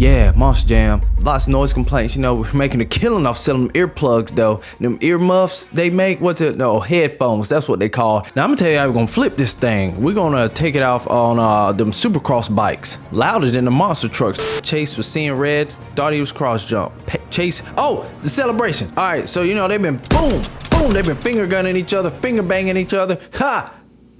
Yeah, Monster Jam. Lots of noise complaints. You know, we're making a killing off selling them earplugs though. Them earmuffs they make, headphones, that's what they call. Now I'm gonna tell you how we're gonna flip this thing. We're gonna take it off on them Supercross bikes. Louder than the monster trucks. Chase was seeing red, thought he was cross jump. Chase, oh, the celebration. All right, so you know, they've been boom, they've been finger gunning each other, finger banging each other. Ha!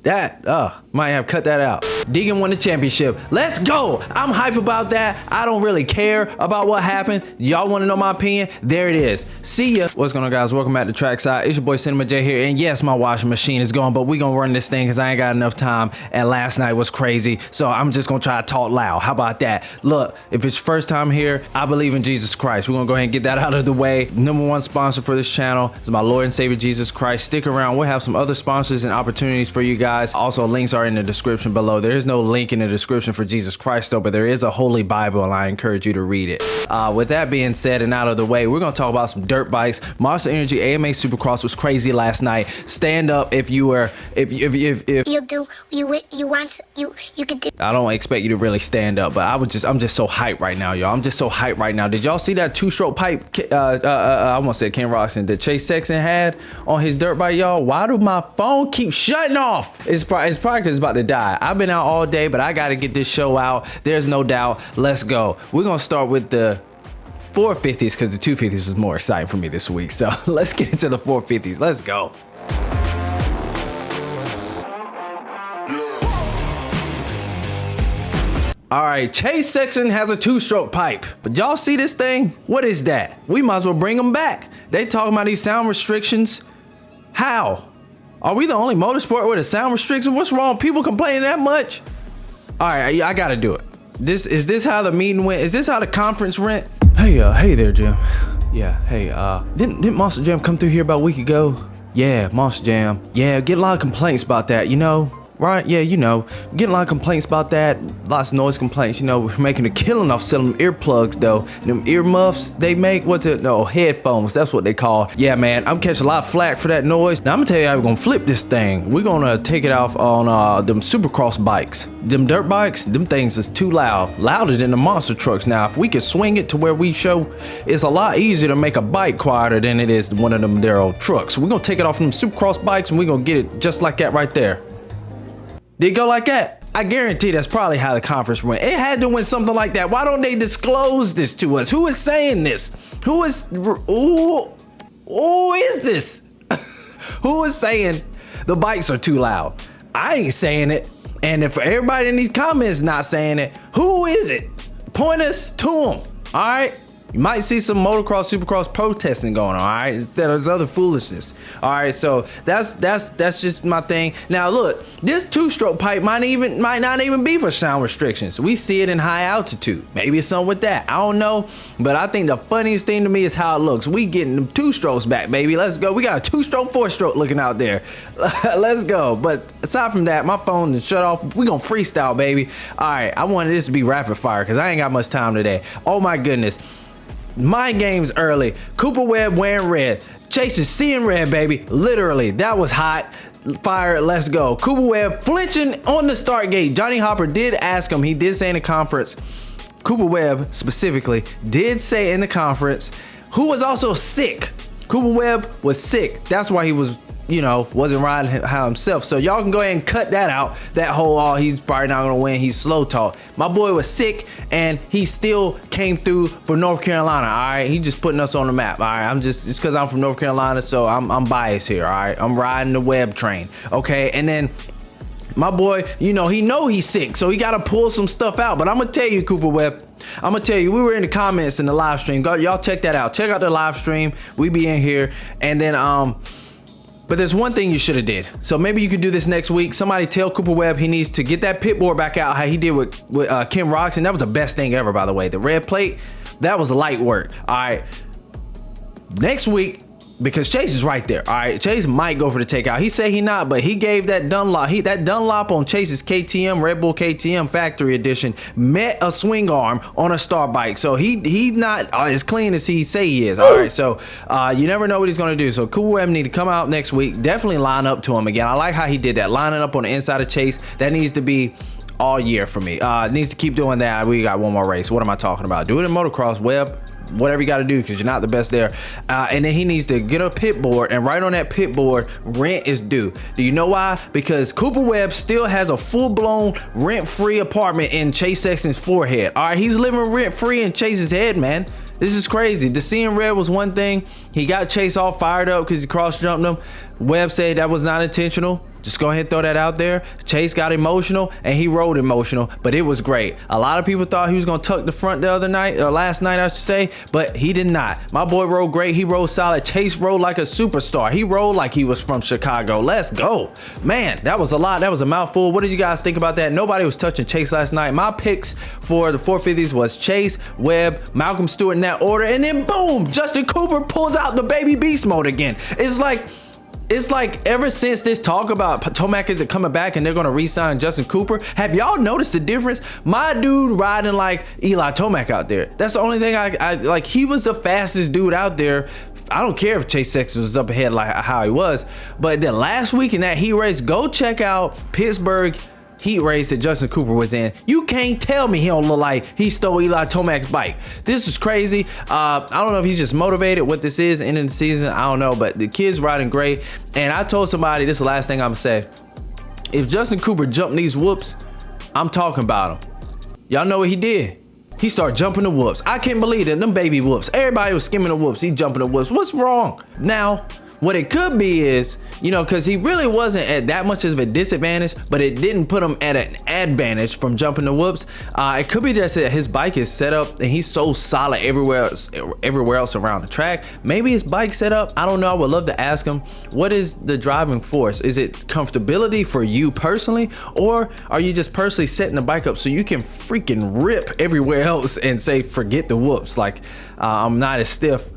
That, might have cut that out. Deegan won the championship. Let's go. I'm hype about that. I don't really care about what happened. Y'all want to know my opinion? There it is. See ya. What's going on, guys? Welcome back to Trackside. It's your boy Cinema J here. And yes, my washing machine is going, but we gonna run this thing because I ain't got enough time. And last night was crazy. So I'm just gonna try to talk loud. How about that? Look, if it's your first time here, I believe in Jesus Christ. We're gonna go ahead and get that out of the way. #1 sponsor for this channel is my Lord and Savior Jesus Christ. Stick around. We'll have some other sponsors and opportunities for you guys. Also, links are in the description below. There is no link in the description for Jesus Christ though, but there is a holy Bible and I encourage you to read it. With that being said and out of the way, we're gonna talk about some dirt bikes. Monster Energy AMA Supercross was crazy last night. Stand up if you were, if you could do. I don't expect you to really stand up, but I'm just so hyped right now, y'all. I'm just so hyped right now. Did y'all see that two-stroke pipe? I almost said Ken Roxon that Chase Sexton had on his dirt bike, y'all. Why do my phone keep shutting off? It's probably because it's about to die. I've been out all day, but I got to get this show out. There's no doubt. Let's go. We're gonna start with the 450s because the 250s was more exciting for me this week. So let's get into the 450s. Let's go. All right, Chase Sexton has a two-stroke pipe, but y'all see this thing? What is that? We might as well bring them back. They talking about these sound restrictions. How? Are we the only motorsport with a sound restriction? What's wrong? People complaining that much? All right, I gotta do it. Is this how the meeting went? Is this how the conference went? Hey there, Jim. Yeah, hey, didn't Monster Jam come through here about a week ago? Yeah, Monster Jam. Yeah, get a lot of complaints about that, you know? Right? Yeah, you know, getting a lot of complaints about that. Lots of noise complaints. You know, we're making a killing off selling them earplugs though. Them earmuffs they make, headphones, that's what they call. Yeah, man, I'm catching a lot of flack for that noise. Now I'm gonna tell you how we're gonna flip this thing. We're gonna take it off on them Supercross bikes. Them dirt bikes, them things is too loud. Louder than the monster trucks. Now, if we could swing it to where we show, it's a lot easier to make a bike quieter than it is one of them their old trucks. So we're gonna take it off them Supercross bikes and we're gonna get it just like that right there. Did it go like that? I guarantee that's probably how the conference went. It had to win something like that. Why don't they disclose this to us? Who is saying this? Who is this? Who is saying the bikes are too loud? I ain't saying it. And if everybody in these comments not saying it, who is it? Point us to them, all right? You might see some motocross, supercross protesting going on, all right? There's other foolishness, all right? So that's just my thing. Now look, this two-stroke pipe might not even be for sound restrictions. We see it in high altitude. Maybe it's something with that. I don't know, but I think the funniest thing to me is how it looks. We getting them two strokes back, baby. Let's go. We got a two-stroke, four-stroke looking out there. Let's go. But aside from that, my phone is shut off. We gonna freestyle, baby. All right, I wanted this to be rapid fire because I ain't got much time today. Oh my goodness. Mind games early. Cooper Webb wearing red. Chase is seeing red, baby. Literally, that was hot. Fire, let's go. Cooper Webb flinching on the start gate. Johnny Hopper did ask him. He did say in the conference, Cooper Webb specifically did say in the conference, who was also sick. Cooper Webb was sick. That's why he was, you know, wasn't riding himself. So y'all can go ahead and cut that out. That whole, he's probably not gonna win, he's slow talk. My boy was sick and he still came through for North Carolina, all right? He just putting us on the map, all right? It's because I'm from North Carolina, so I'm biased here, all right? I'm riding the Webb train, okay? And then my boy, you know he's sick, so he gotta pull some stuff out. But I'm gonna tell you, Cooper Webb, I'm gonna tell you, we were in the comments in the live stream. Y'all check that out. Check out the live stream. We be in here. And then, but there's one thing you should have did. So maybe you could do this next week. Somebody tell Cooper Webb he needs to get that pit board back out how he did with Kim Roxon. That was the best thing ever, by the way. The red plate, that was light work. All right. Next week, because Chase is right there, all right? Chase might go for the takeout. He said he not, but he gave that Dunlop. That Dunlop on Chase's KTM, Red Bull KTM Factory Edition, met a swing arm on a star bike. So he's not as clean as he say he is, all right? So you never know what he's gonna do. So Cooper Webb need to come out next week. Definitely line up to him again. I like how he did that, lining up on the inside of Chase. That needs to be all year for me. Needs to keep doing that. We got one more race. What am I talking about? Do it in motocross, Webb. Whatever you got to do, because you're not the best there. And then he needs to get a pit board, and right on that pit board, rent is due. Do you know why? Because Cooper Webb still has a full-blown rent-free apartment in Chase Sexton's forehead. All right, he's living rent-free in Chase's head, man. This is crazy. The seeing red was one thing. He got Chase all fired up because he cross-jumped him. Webb said that was not intentional. Just go ahead and throw that out there. Chase got emotional, and he rode emotional, but it was great. A lot of people thought he was gonna tuck the front the other night, or last night I should say, but he did not. My boy rode great. He rode solid. Chase rode like a superstar. He rode like he was from Chicago. Let's go. Man, that was a lot. That was a mouthful. What did you guys think about that? Nobody was touching Chase last night. My picks for the 450s was Chase, Webb, Malcolm Stewart in that order, and then boom, Justin Cooper pulls out the baby beast mode again. It's like ever since this talk about Tomac isn't coming back and they're gonna re-sign Justin Cooper, have y'all noticed the difference? My dude riding like Eli Tomac out there. That's the only thing I like. He was the fastest dude out there. I don't care if Chase Sexton was up ahead like how he was, but then last week in that heat race, go check out Pittsburgh heat race that Justin Cooper was in. You can't tell me he don't look like he stole Eli Tomac's bike. This is crazy. I don't know if he's just motivated, what this is, end of the season, I don't know, but the kid's riding great. And I told somebody, this is the last thing I'm gonna say, if Justin Cooper jumped these whoops, I'm talking about him. Y'all know what he did? He started jumping the whoops. I can't believe it, them baby whoops. Everybody was skimming the whoops, he jumping the whoops. What's wrong? Now, what it could be is, you know, because he really wasn't at that much of a disadvantage, but it didn't put him at an advantage from jumping the whoops. It could be just that his bike is set up and he's so solid everywhere else around the track. Maybe his bike set up, I don't know. I would love to ask him, what is the driving force? Is it comfortability for you personally, or are you just personally setting the bike up so you can freaking rip everywhere else and say, forget the whoops, like I'm not as stiff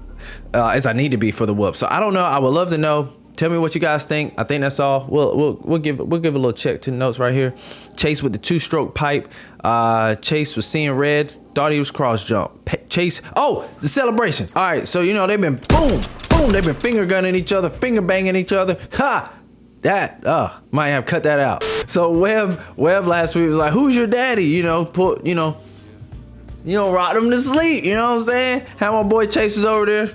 as I need to be for the whoop. So I don't know. I would love to know. Tell me what you guys think. I think that's all. We'll give a little check to the notes right here. Chase with the 2-stroke pipe. Chase was seeing red. Thought he was cross jump. Chase. Oh, the celebration. All right. So you know they've been boom, boom. They've been finger gunning each other, finger banging each other. Ha. That might have cut that out. So Webb last week was like, "Who's your daddy?" You know, rock him to sleep. You know what I'm saying? How my boy Chase is over there.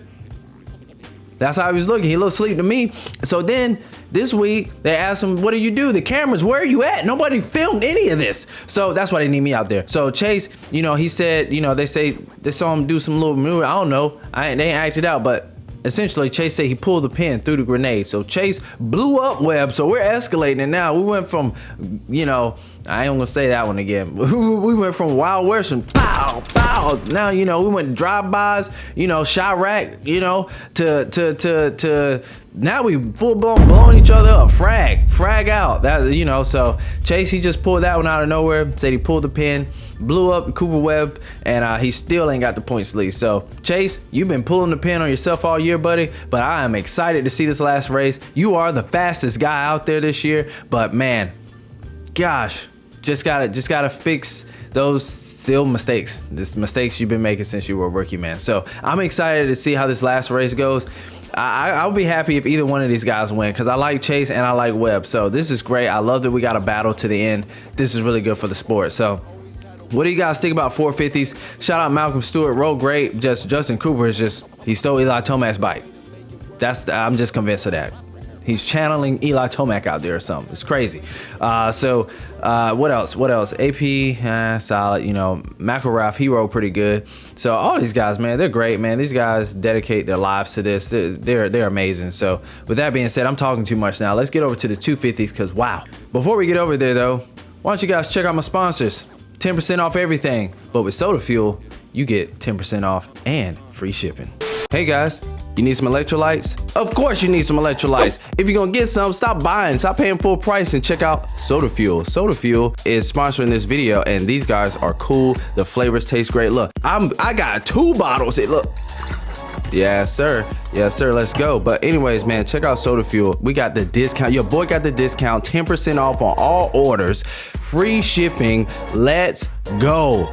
That's how he was looking. He looked asleep to me. So then this week they asked him, what do you do? The cameras, where are you at? Nobody filmed any of this. So that's why they need me out there. So Chase, you know, he said, you know, they saw him do some little maneuver. I don't know. They ain't acted out, but essentially Chase said he pulled the pin through the grenade. So Chase blew up Webb. So we're escalating it now. We went from, you know, I ain't gonna say that one again. We went from Wild West and pow, pow. Now, you know, we went drive-bys, you know, Chirac, you know, to now we full blown blowing each other up. Frag out. That, you know, so Chase, he just pulled that one out of nowhere. Said he pulled the pin, blew up Cooper Webb, and he still ain't got the points lead. So Chase, you've been pulling the pin on yourself all year, buddy, but I am excited to see this last race. You are the fastest guy out there this year, but man, gosh, just gotta fix those still mistakes. This mistakes you've been making since you were a rookie, man. So I'm excited to see how this last race goes. I'll be happy if either one of these guys win, because I like Chase and I like Webb. So this is great. I love that we got a battle to the end. This is really good for the sport. So what do you guys think about 450s? Shout out Malcolm Stewart, rode great. Just Justin Cooper is he stole Eli Tomac's bike. I'm just convinced of that. He's channeling Eli Tomac out there or something. It's crazy. What else? AP, solid. You know, PanicRev, he rode pretty good. So all these guys, man, they're great, man. These guys dedicate their lives to this. They're amazing. So with that being said, I'm talking too much now. Let's get over to the 250s, because wow. Before we get over there though, why don't you guys check out my sponsors? 10% off everything. But with Sota Fuel, you get 10% off and free shipping. Hey guys, you need some electrolytes? Of course you need some electrolytes. If you're gonna get some, stop buying, stop paying full price and check out Sota Fuel. Sota Fuel is sponsoring this video, and these guys are cool. The flavors taste great. Look, I got 2 bottles. Look. Yes, sir. Yes, sir. Let's go. But anyways, man, check out Sota Fuel. We got the discount. Your boy got the discount. 10% off on all orders. Free shipping. Let's go.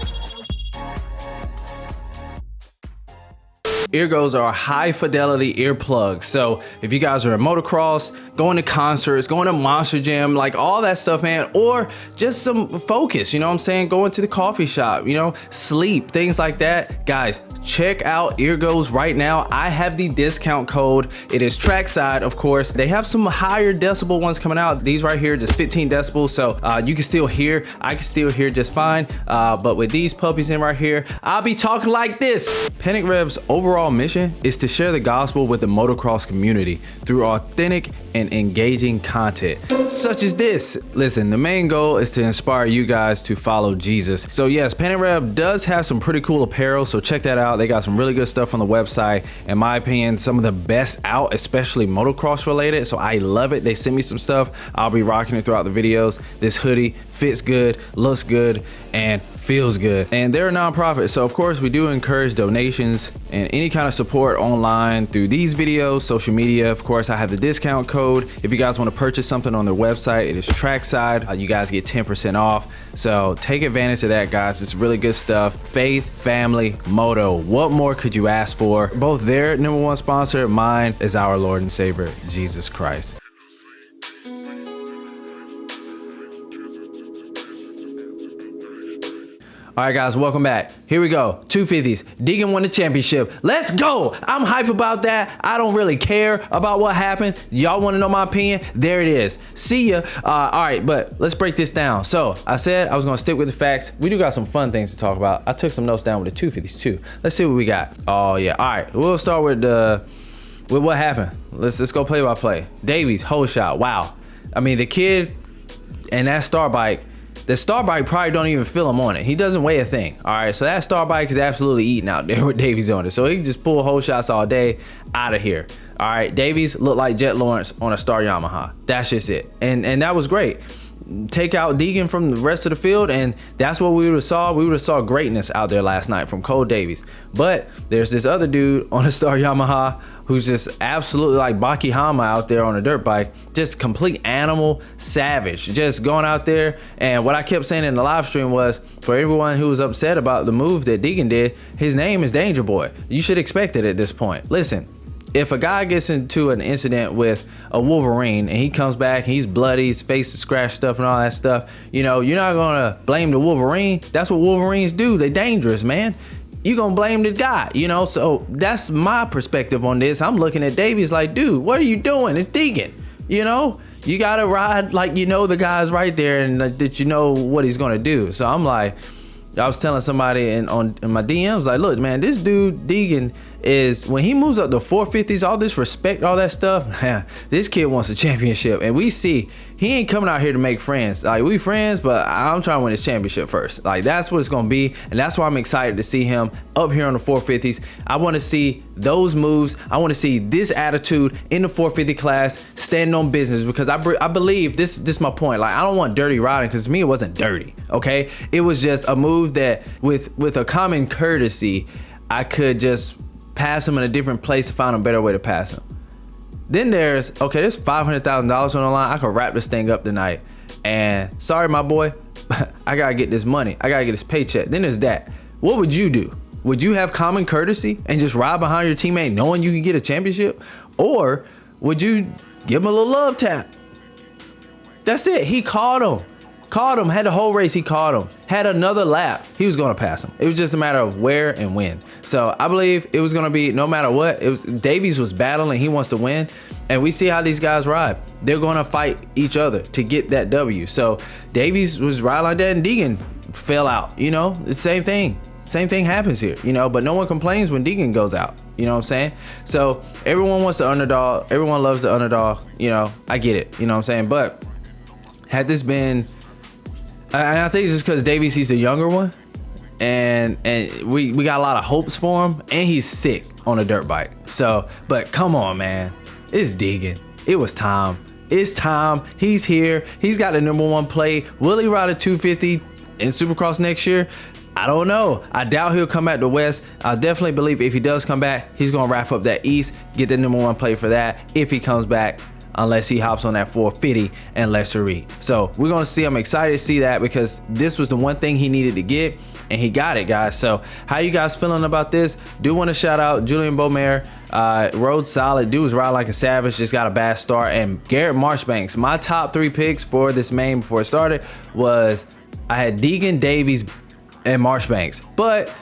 Eargos are high fidelity earplugs. So if you guys are in motocross, going to concerts, going to Monster Jam, like all that stuff, man, or just some focus, you know what I'm saying? Going to the coffee shop, you know, sleep, things like that. Guys, check out Eargos right now. I have the discount code. It is trackside, of course. They have some higher decibel ones coming out. These right here, just 15 decibels. So you can still hear, I can still hear just fine. But with these puppies in right here, I'll be talking like this. PanicRev's overall mission is to share the gospel with the motocross community through authentic and engaging content such as this. Listen, the main goal is to inspire you guys to follow Jesus. So yes, PanicRev does have some pretty cool apparel, so check that out. They got some really good stuff on the website. In my opinion, some of the best out, especially motocross related. So I love it. They sent me some stuff. I'll be rocking it throughout the videos. This hoodie fits good, looks good, and feels good. And they're a nonprofit, so of course we do encourage donations and any kind of support online through these videos, social media. Of course, I have the discount code. If you guys want to purchase something on their website, it is trackside. You guys get 10% off. So take advantage of that, guys. It's really good stuff. Faith, family, moto. What more could you ask for? Both their #1 sponsor, mine is our Lord and Savior, Jesus Christ. All right, guys, welcome back. Here we go. 250s. Deegan won the championship. Let's go. I'm hype about that. I don't really care about what happened. Y'all want to know my opinion? There it is. See ya. All right, but let's break this down. So I said I was going to stick with the facts. We do got some fun things to talk about. I took some notes down with the 250s too. Let's see what we got. Oh yeah. All right, we'll start with what happened. Let's go play by play. Davies, whole shot. Wow. I mean, the kid and that star bike. The star bike probably don't even feel him on it. He doesn't weigh a thing. All right, so that star bike is absolutely eating out there with Davies on it. So he can just pull whole shots all day out of here. All right, Davies looked like Jet Lawrence on a Star Yamaha. That's just it. And that was great. Take out Deegan from the rest of the field, and that's what we would have saw. We would have saw greatness out there last night from Cole Davies. But there's this other dude on a Star Yamaha who's just absolutely like Baki Hama out there on a dirt bike, just complete animal, savage, just going out there. And what I kept saying in the live stream was, for everyone who was upset about the move that Deegan did, his name is Danger Boy. You should expect it at this point. Listen, if a guy gets into an incident with a Wolverine and he comes back and he's bloody, his face is scratched up and all that stuff, you know, you're not gonna blame the Wolverine. That's what Wolverines do. They're dangerous, man. You're gonna blame the guy, you know? So that's my perspective on this. I'm looking at Davies like, dude, what are you doing? It's Deegan, you know? You gotta ride like you know the guy's right there and that you know what he's gonna do. So I'm like, I was telling somebody in my DMs, like, look, man, this dude Deegan is, when he moves up to 450s, all this respect, all that stuff, man, this kid wants a championship. And we see he ain't coming out here to make friends. Like, we friends, but I'm trying to win this championship first. Like, that's what it's gonna be, and that's why I'm excited to see him up here on the 450s. I want to see those moves. I want to see this attitude in the 450 class, standing on business, because I believe this is my point. Like, I don't want dirty riding, because to me it wasn't dirty. Okay, it was just a move that with a common courtesy, I could just pass him in a different place and find a better way to pass him. Then there's $500,000 on the line. I could wrap this thing up tonight. And sorry, my boy, I gotta get this money. I gotta get this paycheck. Then there's that. What would you do? Would you have common courtesy and just ride behind your teammate knowing you can get a championship? Or would you give him a little love tap? That's it. He caught him. Had the whole race, he caught him. Had another lap, he was gonna pass him. It was just a matter of where and when. So I believe it was gonna be no matter what. It was Davies was battling, he wants to win. And we see how these guys ride. They're gonna fight each other to get that W. So Davies was riding like that and Deegan fell out, you know, the same thing. Same thing happens here, you know, but no one complains when Deegan goes out, you know what I'm saying? So everyone wants the underdog, everyone loves the underdog, you know, I get it, you know what I'm saying? But had this been, and I think it's just because Davies, he's the younger one, and we got a lot of hopes for him, and he's sick on a dirt bike. So, but come on, man, it's Deegan. It was time. It's time. He's here. He's got the #1 plate. Will he ride a 250 in Supercross next year? I don't know. I doubt he'll come back to West. I definitely believe if he does come back, he's gonna wrap up that East, get the #1 plate for that if he comes back. Unless he hops on that 450 and Lesserie. So we're gonna see. I'm excited to see that because this was the one thing he needed to get. and he got it, guys. So how you guys feeling about this? Do want to shout out Julian Beaumare. Rode solid. Dude was riding like a savage, just got a bad start. And Garrett Marchbanks, my top 3 picks for this main before it started was I had Deegan, Davies, and Marchbanks, but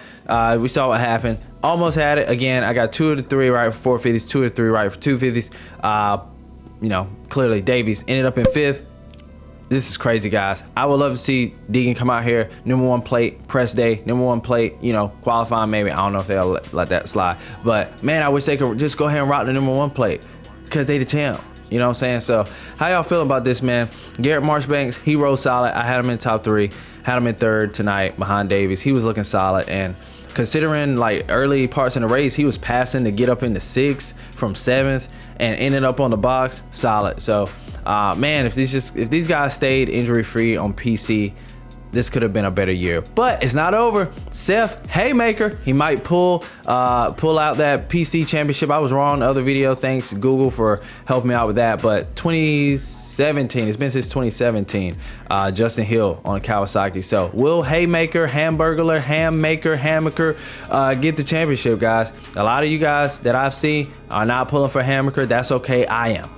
we saw what happened. Almost had it again. I got 2 of the 3 right for 450s, 2 of the 3 right for 250s. You know, clearly Davies ended up in 5th. This is crazy, guys. I would love to see Deegan come out here, #1 plate, press day, #1 plate, you know, qualifying maybe. I don't know if they'll let that slide. But man, I wish they could just go ahead and rock the #1 plate because they the champ. You know what I'm saying? So how y'all feel about this, man? Garrett Marchbanks, he rode solid. I had him in top 3, had him in 3rd tonight behind Davies. He was looking solid, and considering like early parts in the race, he was passing to get up into 6th from 7th and ended up on the box, solid. So man, if these guys stayed injury free on PC, this could have been a better year. But it's not over. Seth Haymaker, he might pull out that PC championship. I was wrong in the other video. Thanks Google for helping me out with that. But 2017, it's been since 2017. Justin Hill on Kawasaki. So will Haymaker, Hamburglar, Hammaker get the championship, guys? A lot of you guys that I've seen are not pulling for Hammaker. That's okay. I am.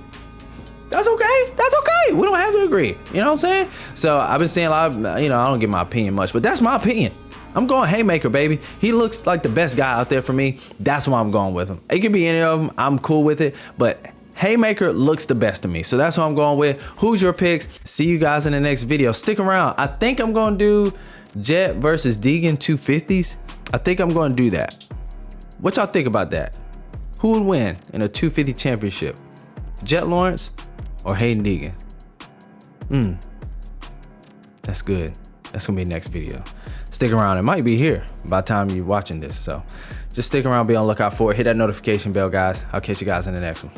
That's okay. That's okay. We don't have to agree. You know what I'm saying? So I've been seeing a lot of, you know, I don't give my opinion much, but that's my opinion. I'm going Haymaker, baby. He looks like the best guy out there for me. That's why I'm going with him. It could be any of them. I'm cool with it, but Haymaker looks the best to me. So that's what I'm going with. Who's your picks? See you guys in the next video. Stick around. I think I'm going to do Jet versus Deegan 250s. I think I'm going to do that. What y'all think about that? Who would win in a 250 championship? Jet Lawrence or Haiden Deegan? That's good. That's gonna be next video. Stick around. It might be here by the time you're watching this. So just stick around, be on the lookout for it. Hit that notification bell, guys. I'll catch you guys in the next one.